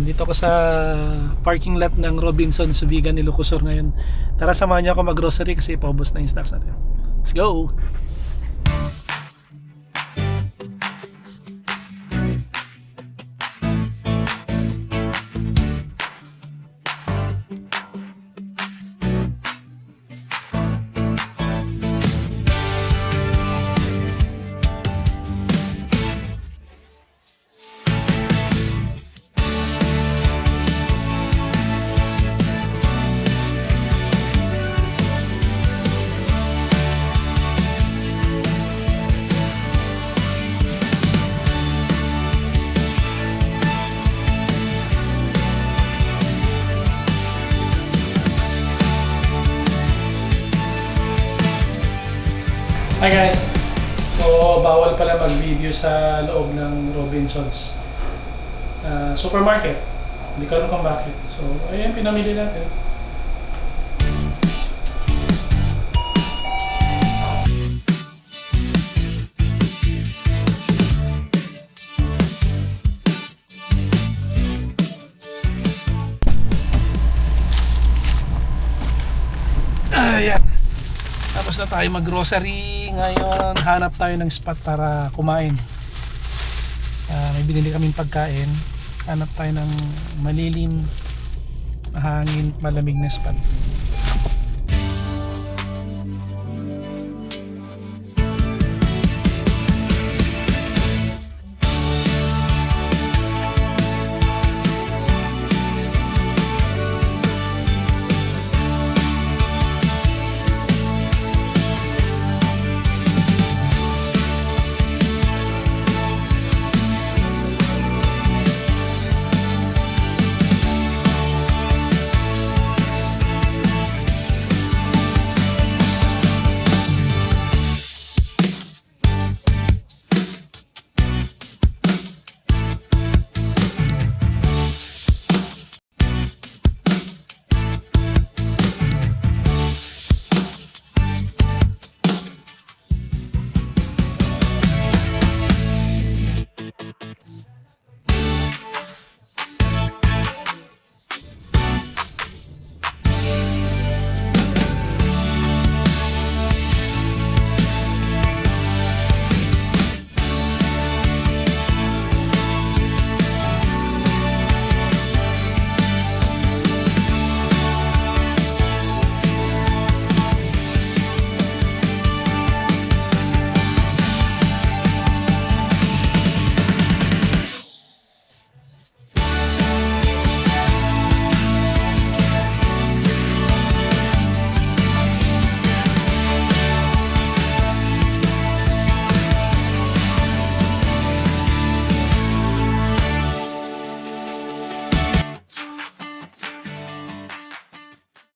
Dito ako sa parking lot ng Robinsons Vegan Ilocosur ngayon. Tara, samahan niyo ako mag-grocery kasi paubos na yung stocks natin. Let's go! Hi guys! So, bawal pala mag-video sa loob ng Robinsons supermarket. Hindi ko alam kung bakit. So, ayan, pinamili natin. Ayan. Tapos na tayo mag-grocery. Ngayon, hanap tayo ng spot para kumain. May binili kaming pagkain. Hanap tayo ng malilim, mahangin, malamig na spot.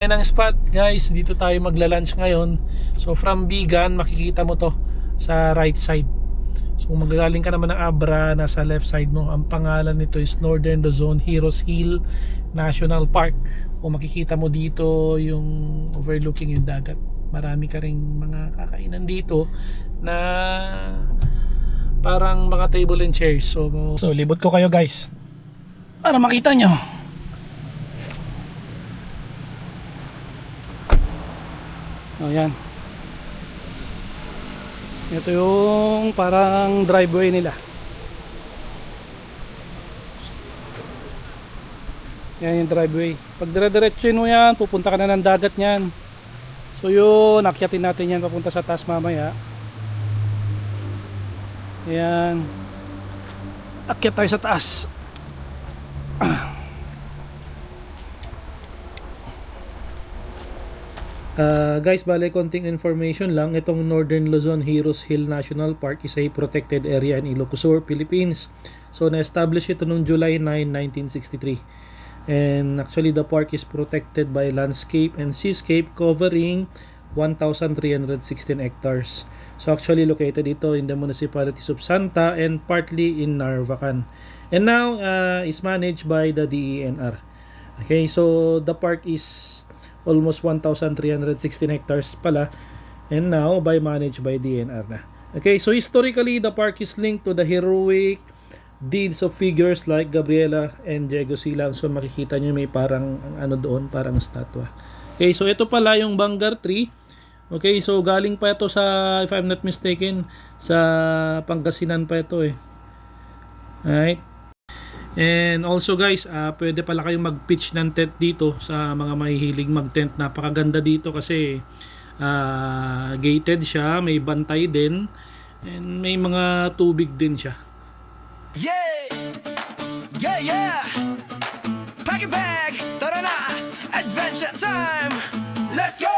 Yan ang spot guys, dito tayo magla-lunch ngayon. So from Vegan, makikita mo to sa right side. So kung magagaling ka naman ng Abra, nasa left side mo. Ang pangalan nito is Northern Luzon Heroes Hill National Park. Kung makikita mo dito yung overlooking yung dagat. Marami ka ring mga kakainan dito na parang mga table and chairs. So libot ko kayo guys para makita nyo. O yan. Ito yung parang driveway nila. Yan yung driveway. Pag dire-diretso mo yan, pupunta ka na ng dagat yan. So yun, akyatin natin yan papunta sa taas mamaya. Yan. Akyat tayo sa taas. Guys, bale konting information lang. Itong Northern Luzon Heroes Hill National Park is a protected area in Ilocosur, Philippines. So na-establish ito noong July 9, 1963. And actually the park is protected by landscape and seascape covering 1,316 hectares. So actually located ito in the municipalities of Santa and partly in Narvacan. And now is managed by the DENR. Okay, so the park is almost 1,316 hectares pala, and now managed by DNR na. Okay, so historically the park is linked to the heroic deeds of figures like Gabriela and Diego Silang. So makikita nyo may parang ano doon, parang statwa. Okay, so ito pala yung Bangar Tree. Okay, so galing pa ito sa, if I'm not mistaken, sa Pangasinan pa ito eh. Alright. And also guys, pwede pala kayong mag-pitch ng tent dito sa mga mahihilig mag-tent. Napakaganda dito kasi gated siya, may bantay din, and may mga tubig din siya. Yeah! Yeah, yeah! Pack it bag! Tara na! Adventure time! Let's go!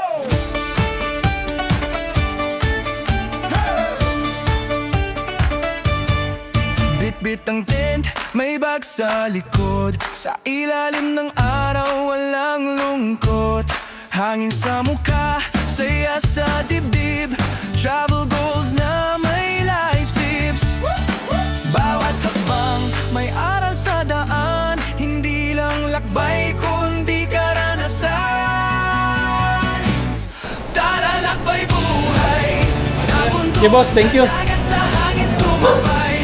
Bit-bit ang tent, may bag sa likod. Sa ilalim ng araw, walang lungkot. Hangin sa mukha, saya sa dibdib. Travel goals na may life tips. Bawat hakbang, may aral sa daan. Hindi lang lakbay, kundi karanasan. Tara lakbay buhay sa bundok. Okay boss, thank you. Dagat sa hangin sumabay.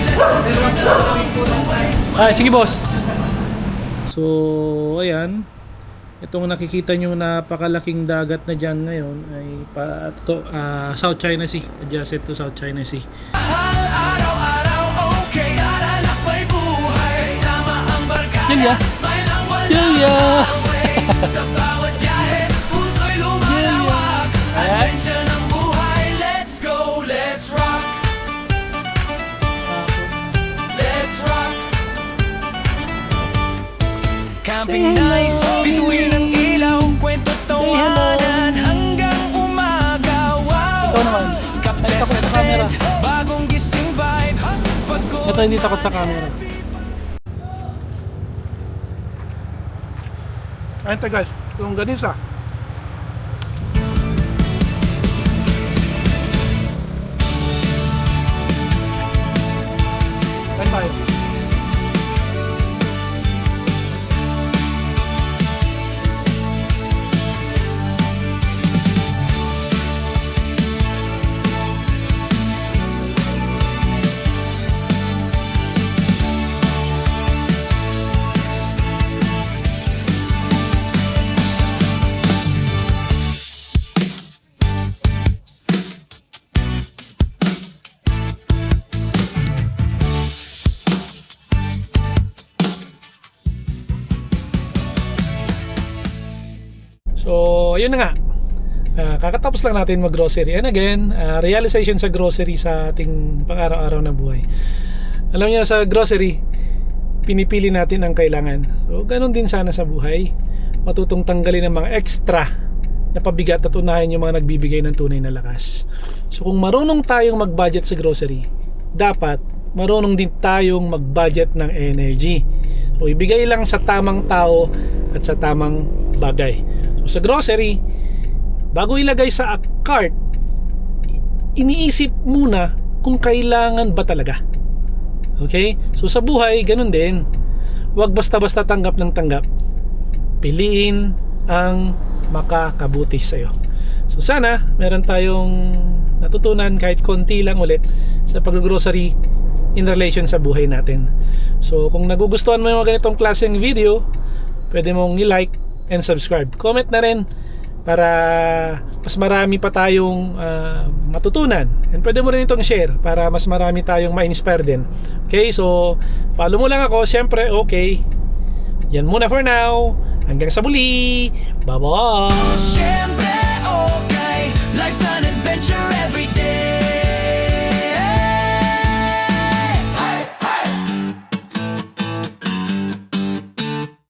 Sige boss. So, ayan. Itong nakikita nyo napakalaking dagat na dyan ngayon ay South China Sea. Adjacent to South China Sea. Mahal araw-araw, okay, aralakbay buhay. Kasama ang barkada, Julia. smile ang walang Julia. away. Sa bawat biyahe, puso'y lumalawak. Adventure ng buhay, let's go, let's rock. Let's rock. Camping nights, bituin ng ilaw, kwento tawanan hanggang umaga. Wow! Ikaw naman. Kape Ay, takot sa sa camera. tent, bagong gising vibe. Pagod Ito hindi takot sa camera. Ayun tayo guys, yung ganisa. Ayun tayo. So, yun na nga. Kakatapos lang natin mag-grocery. And again, realization sa grocery sa ating pang-araw-araw na buhay. Alam niyo, sa grocery, pinipili natin ang kailangan. So, ganun din sana sa buhay. Matutong tanggalin ang mga extra na pabigat at unahin yung mga nagbibigay ng tunay na lakas. So, kung marunong tayong mag-budget sa grocery, dapat marunong din tayong mag-budget ng energy. So, ibigay lang sa tamang tao at sa tamang bagay. So, sa grocery, bago ilagay sa cart, iniisip muna kung kailangan ba talaga. Okay? So, sa buhay, ganun din. Huwag basta-basta tanggap ng tanggap. Piliin ang makakabuti sa'yo. So, sana meron tayong natutunan kahit konti lang ulit sa pag-grocery in relation sa buhay natin. So, kung nagugustuhan mo yung mga ganitong klaseng video, pwede mong i-like and subscribe. Comment na rin para mas marami pa tayong matutunan. And pwede mo rin itong share para mas marami tayong ma-inspire din. Okay, so follow mo lang ako. Siyempre, okay. Yan muna for now. Hanggang sa muli. Bye-bye! Siyempre, okay, life's an